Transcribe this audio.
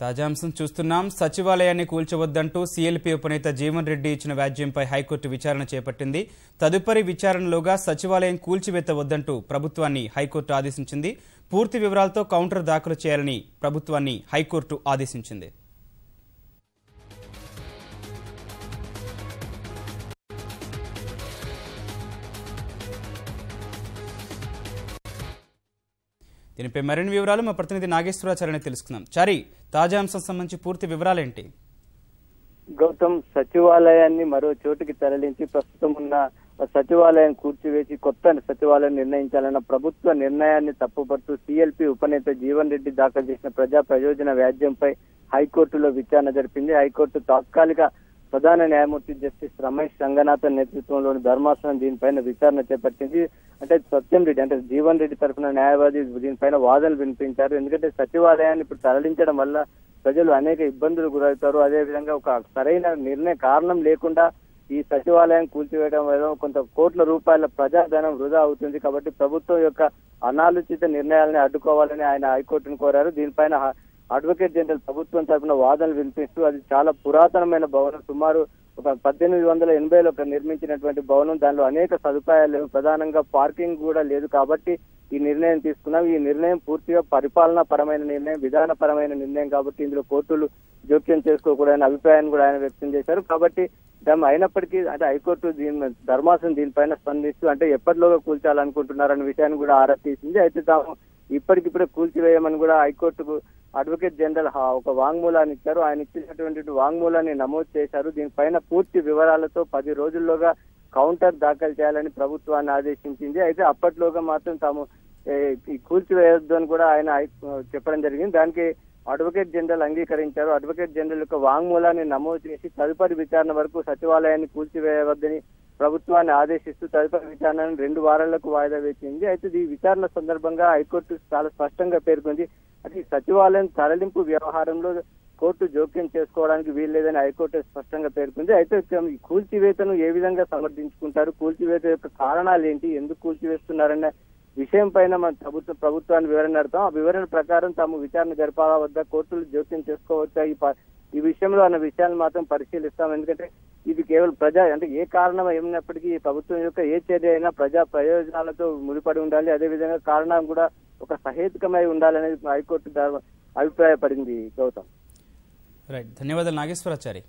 తాజా అంశం చూస్తున్నాం. సచివాలయాన్ని కూల్చవద్దంటూ సీఎల్పీ ఉపనేత జీవన్ రెడ్డి ఇచ్చిన వ్యాజ్యంపై హైకోర్టు విచారణ చేపట్టింది. తదుపరి విచారణలోగా సచివాలయం కూల్చివేతవద్దంటూ ప్రభుత్వాన్ని హైకోర్టు ఆదేశించింది. పూర్తి వివరాలతో కౌంటర్ దాఖలు చేయాలని ప్రభుత్వాన్ని హైకోర్టు ఆదేశించింది. దీనిపై మరిన్ని వివరాలు మా ప్రతినిధి నాగేశ్వరాచార్యని తెలుసుకుందాం. చారి, తాజా అంశం సంబంధించి పూర్తి వివరాలేంటి? గౌతమ్, సచివాలయాన్ని మరో చోటుకి తరలించి ప్రస్తుతం ఉన్న సచివాలయం కూర్చివేసి కొత్త సచివాలయం నిర్ణయించాలన్న ప్రభుత్వ నిర్ణయాన్ని తప్పుపడుతూ సీఎల్పీ ఉపనేత జీవన్ రెడ్డి దాఖలు చేసిన ప్రజా ప్రయోజన వ్యాజ్యంపై హైకోర్టులో విచారణ జరిపింది. హైకోర్టు తాత్కాలిక ప్రధాన న్యాయమూర్తి జస్టిస్ రమేష్ రంగనాథన్ నేతృత్వంలోని ధర్మాసనం దీనిపైన విచారణ చేపట్టింది. అంటే సత్యం రెడ్డి అంటే జీవన్ రెడ్డి తరఫున న్యాయవాది దీనిపైన వాదనలు వినిపించారు. ఎందుకంటే సచివాలయాన్ని ఇప్పుడు తరలించడం వల్ల ప్రజలు అనేక ఇబ్బందులు గురవుతారు. అదేవిధంగా ఒక సరైన కారణం లేకుండా ఈ సచివాలయం కూల్చివేయడం వల్ల కొంత కోట్ల రూపాయల ప్రజాధనం వృధా అవుతుంది. కాబట్టి ప్రభుత్వం యొక్క అనాలోచిత నిర్ణయాలని అడ్డుకోవాలని ఆయన హైకోర్టును కోరారు. దీనిపైన అడ్వకేట్ జనరల్ ప్రభుత్వం తరఫున వాదనలు వినిపిస్తూ అది చాలా పురాతనమైన భవనం, సుమారు ఒక 1880లో నిర్మించినటువంటి భవనం, దానిలో అనేక సదుపాయాలు లేవు, ప్రధానంగా పార్కింగ్ కూడా లేదు. కాబట్టి ఈ నిర్ణయం తీసుకున్నాం. ఈ నిర్ణయం పూర్తిగా పరిపాలనా పరమైన నిర్ణయం, విధానపరమైన నిర్ణయం కాబట్టి ఇందులో కోర్టులు జోక్యం చేసుకోకూడని అభిప్రాయాన్ని కూడా ఆయన వ్యక్తం చేశారు. కాబట్టి అయినప్పటికీ అంటే హైకోర్టు ధర్మాసనం దీనిపైన స్పందిస్తూ అంటే ఎప్పటిలోగా కూల్చాలనుకుంటున్నారన్న విషయాన్ని కూడా ఆరా తీసింది. అయితే తాము ఇప్పటికిప్పుడే కూల్చివేయమని కూడా హైకోర్టుకు అడ్వకేట్ జనరల్ ఒక వాంగ్మూలాన్ని ఇచ్చారు. ఆయన ఇచ్చినటువంటి వాంగ్మూలాన్ని నమోదు చేశారు. దీనిపైన పూర్తి వివరాలతో 10 రోజుల్లోగా కౌంటర్ దాఖలు చేయాలని ప్రభుత్వాన్ని ఆదేశించింది. అయితే అప్పట్లోగా మాత్రం తాము ఈ కూల్చివేయొద్దు అని కూడా ఆయన చెప్పడం జరిగింది. దానికి అడ్వకేట్ జనరల్ అంగీకరించారు. అడ్వకేట్ జనరల్ యొక్క వాంగ్మూలాన్ని నమోదు చేసి తదుపరి విచారణ వరకు సచివాలయాన్ని కూల్చివేయవద్దని ప్రభుత్వాన్ని ఆదేశిస్తూ తదుపరి విచారణను 2 వారాలకు వాయిదా వేసింది. అయితే ఈ విచారణ సందర్భంగా హైకోర్టు చాలా స్పష్టంగా పేర్కొంది. అది సచివాలయం తరలింపు వ్యవహారంలో కోర్టు జోక్యం చేసుకోవడానికి వీల్లేదని హైకోర్టు స్పష్టంగా పేర్కొంది. అయితే ఈ కూల్చివేతను ఏ విధంగా సమర్థించుకుంటారు, కూల్చివేత యొక్క కారణాలు ఏంటి, ఎందుకు కూల్చివేస్తున్నారన్న విషయం పైన మన ప్రభుత్వాన్ని వివరణ అడతాం. ఆ వివరణ ప్రకారం తాము విచారణ జరపాలా వద్ద, కోర్టులు జోక్యం చేసుకోవచ్చా ఈ విషయంలో అన్న విషయాన్ని మాత్రం పరిశీలిస్తాం. ఎందుకంటే ఇది కేవలం అంటే ఏ కారణం ఏమైనప్పటికీ ప్రభుత్వం యొక్క ఏ చర్య అయినా ప్రజా ప్రయోజనాలతో ముడిపడి ఉండాలి. అదేవిధంగా కారణం కూడా ఒక సహేతుకమై ఉండాలనేది హైకోర్టు అభిప్రాయపడింది. గౌతమ్, రైట్, ధన్యవాదాలు నాగేశ్వరాచారి.